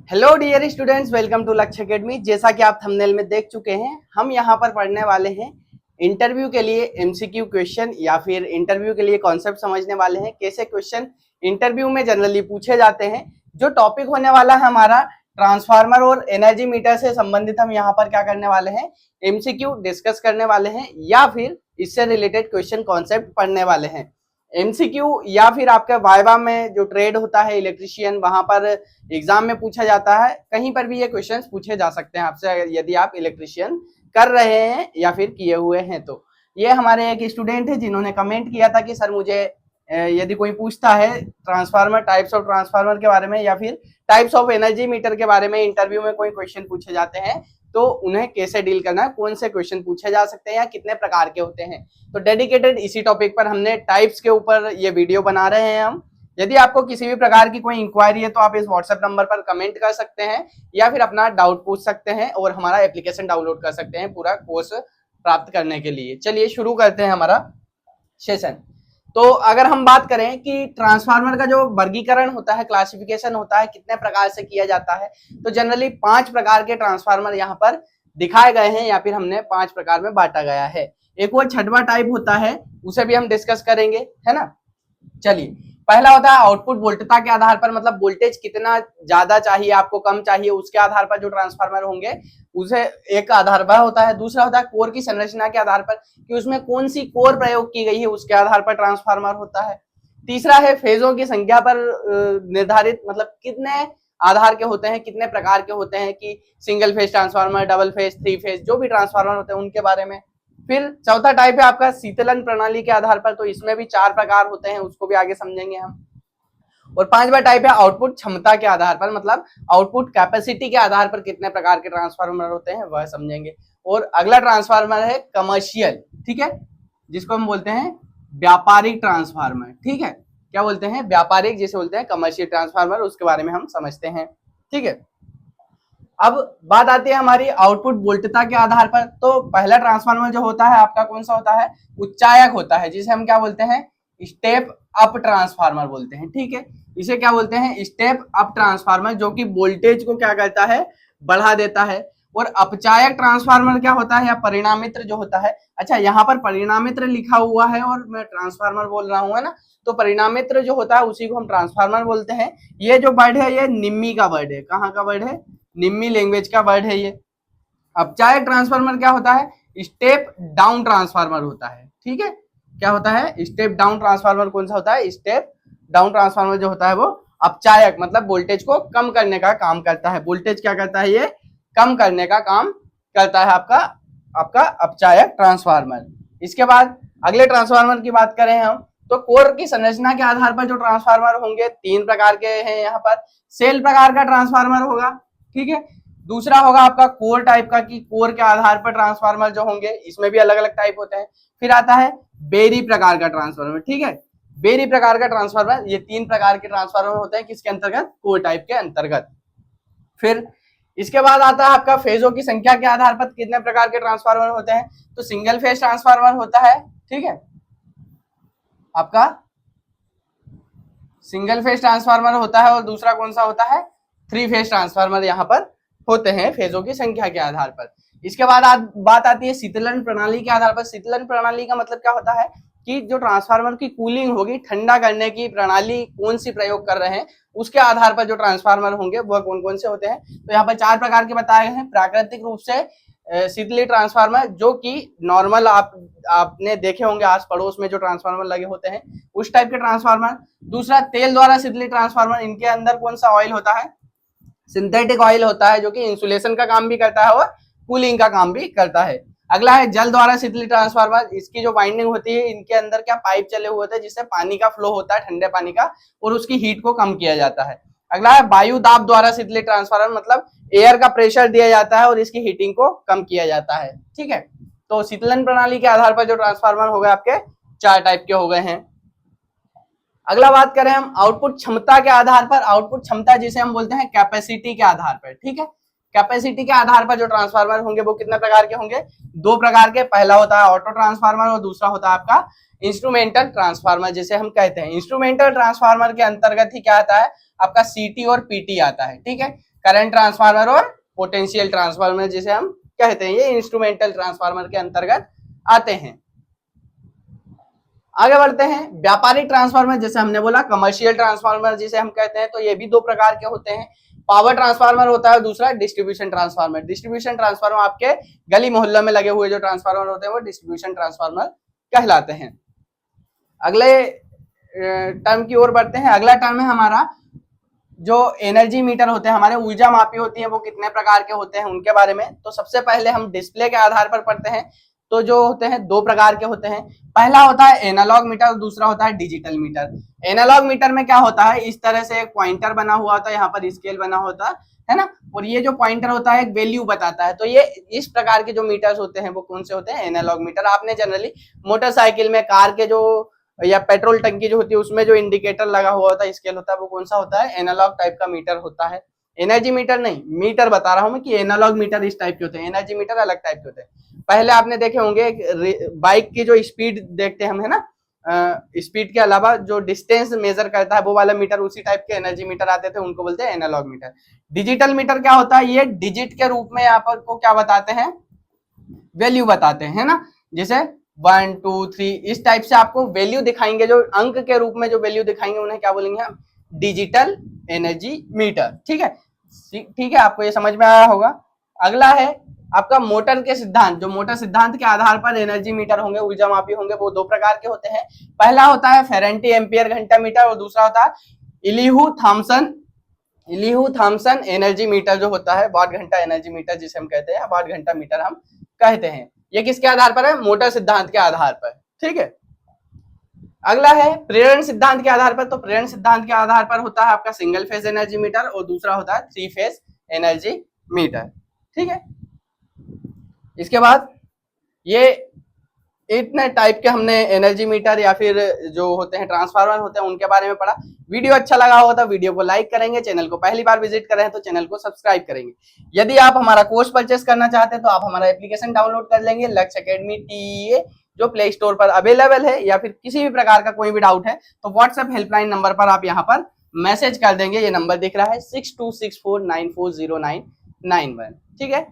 Hello dear students, welcome to Lakshya academy. जैसा कि आप थंबनेल में देख चुके हैं, हम यहाँ पर पढ़ने वाले हैं इंटरव्यू के लिए एमसीक्यू क्वेश्चन या फिर इंटरव्यू के लिए कॉन्सेप्ट समझने वाले हैं, कैसे क्वेश्चन इंटरव्यू में जनरली पूछे जाते हैं। जो टॉपिक होने वाला है हमारा ट्रांसफार्मर और एनर्जी मीटर से संबंधित, हम यहाँ पर क्या करने वाले हैं, एमसीक्यू डिस्कस करने वाले हैं या फिर इससे रिलेटेड क्वेश्चन कॉन्सेप्ट पढ़ने वाले हैं। एमसीक्यू या फिर आपके वाइवा में जो ट्रेड होता है इलेक्ट्रिशियन, वहां पर एग्जाम में पूछा जाता है। कहीं पर भी ये क्वेश्चंस पूछे जा सकते हैं आपसे यदि आप इलेक्ट्रिशियन कर रहे हैं या फिर किए हुए हैं। तो ये हमारे एक स्टूडेंट है जिन्होंने कमेंट किया था कि सर मुझे यदि कोई पूछता है ट्रांसफार्मर, टाइप्स ऑफ ट्रांसफार्मर के बारे में या फिर टाइप्स ऑफ एनर्जी मीटर के बारे में, इंटरव्यू में कोई क्वेश्चन पूछे जाते हैं तो उन्हें कैसे डील करना है, कौन से क्वेश्चन पूछे जा सकते हैं या कितने प्रकार के होते हैं। तो डेडिकेटेड इसी टॉपिक पर हमने टाइप्स के ऊपर ये वीडियो बना रहे हैं हम। यदि आपको किसी भी प्रकार की कोई इंक्वायरी है तो आप इस व्हाट्सएप नंबर पर कमेंट कर सकते हैं या फिर अपना डाउट पूछ सकते हैं और हमारा एप्लीकेशन डाउनलोड कर सकते हैं पूरा कोर्स प्राप्त करने के लिए। चलिए शुरू करते हैं हमारा सेशन। तो अगर हम बात करें कि ट्रांसफार्मर का जो वर्गीकरण होता है, क्लासिफिकेशन होता है, कितने प्रकार से किया जाता है, तो जनरली 5 प्रकार के ट्रांसफार्मर यहाँ पर दिखाए गए हैं या फिर हमने 5 प्रकार में बांटा गया है। एक वो छठवां टाइप होता है, उसे भी हम डिस्कस करेंगे, है ना। चलिए, पहला होता है आउटपुट वोल्टता के आधार पर, मतलब वोल्टेज कितना ज्यादा चाहिए आपको, कम चाहिए, उसके आधार पर जो ट्रांसफार्मर होंगे उसे एक आधार पर होता है। दूसरा होता है कोर की संरचना के आधार पर कि उसमें कौन सी कोर प्रयोग की गई है, उसके आधार पर ट्रांसफार्मर होता है। तीसरा है फेजों की संख्या पर निर्धारित, मतलब कितने आधार के होते हैं, कितने प्रकार के होते हैं, कि single phase transformer, double phase, 3 phase, जो भी ट्रांसफार्मर होते हैं उनके बारे में। फिर चौथा टाइप है आपका शीतलन प्रणाली के आधार पर, तो इसमें भी 4 प्रकार होते हैं, उसको भी आगे समझेंगे हम। और 5वां टाइप है आउटपुट क्षमता के आधार पर, मतलब आउटपुट कैपेसिटी के आधार पर कितने प्रकार के ट्रांसफार्मर होते हैं वह समझेंगे। और अगला ट्रांसफार्मर है कमर्शियल, ठीक है, जिसको हम बोलते हैं व्यापारिक ट्रांसफार्मर, ठीक है। क्या बोलते हैं? व्यापारिक, जिसे बोलते हैं कमर्शियल ट्रांसफार्मर, उसके बारे में हम समझते हैं, ठीक है। अब बात आती है हमारी आउटपुट वोल्टता के आधार पर। तो पहला ट्रांसफार्मर जो होता है आपका कौन सा होता है? उच्चायक होता है, जिसे हम क्या बोलते हैं? स्टेप अप ट्रांसफार्मर बोलते हैं, ठीक है। इसे क्या बोलते हैं? स्टेप अप ट्रांसफार्मर, जो कि वोल्टेज को क्या करता है? बढ़ा देता है। और अपचायक ट्रांसफार्मर क्या होता है, या परिणामित्र जो होता है, अच्छा यहाँ पर परिणामित्र लिखा हुआ है और मैं ट्रांसफार्मर बोल रहा हूँ, है ना। तो परिणामित्र जो होता है उसी को हम ट्रांसफार्मर बोलते हैं। ये जो वर्ड है ये निम्मी का वर्ड है। कहाँ का वर्ड है? निम्मी लैंग्वेज का वर्ड है ये। अपचायक ट्रांसफार्मर क्या होता है? स्टेप डाउन ट्रांसफार्मर होता है, ठीक है। क्या होता है? स्टेप डाउन ट्रांसफार्मर कौन सा होता है? स्टेप डाउन ट्रांसफार्मर जो होता है वो अपचायक, मतलब वोल्टेज को कम करने का काम करता है। वोल्टेज क्या करता है? ये कम करने का काम करता है आपका अपचायक ट्रांसफार्मर। इसके बाद अगले ट्रांसफार्मर की बात करें हम, तो कोर की संरचना के आधार पर जो ट्रांसफार्मर होंगे 3 प्रकार के हैं यहाँ पर। सेल प्रकार का ट्रांसफार्मर होगा, ठीक है। दूसरा होगा आपका कोर टाइप का, कि कोर के आधार पर ट्रांसफार्मर जो होंगे, इसमें भी अलग अलग टाइप होते हैं। फिर आता है बेरी प्रकार का ट्रांसफार्मर, ठीक है। बेरी प्रकार का ट्रांसफार्मर, ये 3 प्रकार के ट्रांसफार्मर होते हैं, किसके अंतर्गत? कोर टाइप के अंतर्गत। फिर इसके बाद आता है आपका फेजों की संख्या के आधार पर कितने प्रकार के ट्रांसफार्मर होते हैं। तो सिंगल फेज ट्रांसफार्मर होता है, ठीक है, आपका सिंगल फेज ट्रांसफार्मर होता है। और दूसरा कौन सा होता है? 3 फेज ट्रांसफार्मर यहाँ पर होते हैं फेजों की संख्या के आधार पर। इसके बाद बात आती है शीतलन प्रणाली के आधार पर। शीतलन प्रणाली का मतलब क्या होता है कि जो ट्रांसफार्मर की कूलिंग होगी, ठंडा करने की प्रणाली कौन सी प्रयोग कर रहे हैं, उसके आधार पर जो ट्रांसफार्मर होंगे वह कौन कौन से होते हैं। तो यहाँ पर 4 प्रकार के बताए गए हैं। प्राकृतिक रूप से शीतली ट्रांसफार्मर, जो कि नॉर्मल आपने देखे होंगे आस पड़ोस में जो ट्रांसफार्मर लगे होते हैं, उस टाइप के ट्रांसफार्मर। दूसरा तेल द्वारा शीतली ट्रांसफार्मर, इनके अंदर कौन सा ऑयल होता है? सिंथेटिक ऑयल होता है, जो कि इंसुलेशन का काम भी करता है और कूलिंग का काम भी करता है। अगला है जल द्वारा शीतली ट्रांसफार्मर। इसकी जो वाइंडिंग होती है, इनके अंदर क्या पाइप चले हुए होते हैं, जिससे पानी का फ्लो होता है, ठंडे पानी का, और उसकी हीट को कम किया जाता है। अगला है वायु दाब द्वारा शीतली ट्रांसफार्मर, मतलब एयर का प्रेशर दिया जाता है और इसकी हीटिंग को कम किया जाता है, ठीक है। तो शीतलन प्रणाली के आधार पर जो ट्रांसफार्मर हो गए आपके 4 टाइप के हो गए हैं। अगला बात करें हम आउटपुट क्षमता के आधार पर। आउटपुट क्षमता जिसे हम बोलते हैं कैपेसिटी के आधार पर, ठीक है। कैपेसिटी के आधार पर जो ट्रांसफार्मर होंगे वो कितने प्रकार के होंगे? 2 प्रकार के। पहला होता है ऑटो ट्रांसफार्मर और दूसरा होता है आपका इंस्ट्रूमेंटल ट्रांसफार्मर, जिसे हम कहते हैं। इंस्ट्रूमेंटल ट्रांसफार्मर के अंतर्गत ही क्या आता है? आपका सीटी और पीटी आता है, ठीक है। करंट ट्रांसफार्मर और पोटेंशियल ट्रांसफार्मर जिसे हम कहते हैं, ये इंस्ट्रूमेंटल ट्रांसफार्मर के अंतर्गत आते हैं। आगे बढ़ते हैं, व्यापारिक ट्रांसफार्मर जैसे हमने बोला, कमर्शियल ट्रांसफार्मर जिसे हम कहते हैं, तो ये भी दो प्रकार के होते हैं। पावर ट्रांसफार्मर होता है, दूसरा डिस्ट्रीब्यूशन ट्रांसफार्मर। डिस्ट्रीब्यूशन ट्रांसफार्मर आपके गली मोहल्लों में लगे हुए जो ट्रांसफार्मर होते हैं वो डिस्ट्रीब्यूशन ट्रांसफार्मर कहलाते हैं। अगले टर्म की ओर बढ़ते हैं। अगला टर्म है हमारा जो एनर्जी मीटर होते हैं, हमारे ऊर्जा मापी होती है, वो कितने प्रकार के होते हैं उनके बारे में। तो सबसे पहले हम डिस्प्ले के आधार पर पढ़ते हैं। तो जो होते हैं दो प्रकार के होते हैं। पहला होता है एनालॉग मीटर, दूसरा होता है डिजिटल मीटर। एनालॉग मीटर में क्या होता है, इस तरह से एक पॉइंटर बना हुआ होता है, यहाँ पर स्केल बना होता है ना, और ये जो पॉइंटर होता है एक वैल्यू बताता है। तो ये इस प्रकार के जो मीटर्स होते हैं वो कौन से होते हैं, एनालॉग मीटर। आपने जनरली मोटरसाइकिल में, कार के जो या पेट्रोल टंकी जो होती है उसमें जो इंडिकेटर लगा हुआ होता है, स्केल होता है, वो कौन सा होता है, एनालॉग टाइप का मीटर होता है। एनर्जी मीटर नहीं, मीटर बता रहा हूं मैं कि एनालॉग मीटर इस टाइप के होते हैं, एनर्जी मीटर अलग टाइप के होते हैं। पहले आपने देखे होंगे बाइक की जो स्पीड देखते हैं हम, है ना, स्पीड के अलावा जो डिस्टेंस मेजर करता है वो वाला मीटर, उसी टाइप के एनर्जी मीटर आते थे, उनको बोलते हैं एनालॉग मीटर। डिजिटल मीटर क्या होता है, ये डिजिट के रूप में यहाँ पर को क्या बताते हैं, वैल्यू बताते हैं, है ना, जैसे 1 2 3 इस टाइप से आपको वैल्यू दिखाएंगे, जो अंक के रूप में जो वैल्यू दिखाएंगे उन्हें क्या बोलेंगे हम, डिजिटल एनर्जी मीटर। ठीक है, ठीक है, आपको ये समझ में आया होगा। अगला है आपका मोटर के सिद्धांत। जो मोटर सिद्धांत के आधार पर एनर्जी मीटर होंगे, ऊर्जा मापी होंगे, वो दो प्रकार के होते हैं। पहला होता है फेरेंटी एम्पियर घंटा मीटर और दूसरा होता है इलीहू थॉमसन एनर्जी मीटर, जो होता है वाट घंटा एनर्जी मीटर जिसे हम कहते हैं, वाट घंटा मीटर हम कहते हैं। ये किसके आधार पर है, मोटर सिद्धांत के आधार पर। ठीक है, अगला है प्रेरण सिद्धांत के आधार पर। तो प्रेरण सिद्धांत के आधार पर होता है आपका सिंगल फेज एनर्जी मीटर और दूसरा होता है 3 फेज एनर्जी मीटर। ठीक है, इसके बाद ये इतने टाइप के हमने एनर्जी मीटर या फिर जो होते हैं ट्रांसफार्मर होते हैं उनके बारे में पढ़ा। वीडियो अच्छा लगा हो तो वीडियो को लाइक करेंगे, चैनल को पहली बार विजिट कर रहे हैं तो चैनल को सब्सक्राइब करेंगे। यदि आप हमारा कोर्स परचेस करना चाहते हैं तो आप हमारा एप्लीकेशन डाउनलोड कर लेंगे, लक्ष्य एकेडमी TEA, जो प्ले स्टोर पर अवेलेबल है। या फिर किसी भी प्रकार का कोई भी डाउट है तो व्हाट्सएप हेल्पलाइन नंबर पर आप यहाँ पर मैसेज कर देंगे। ये नंबर दिख रहा है 6264940991। ठीक है,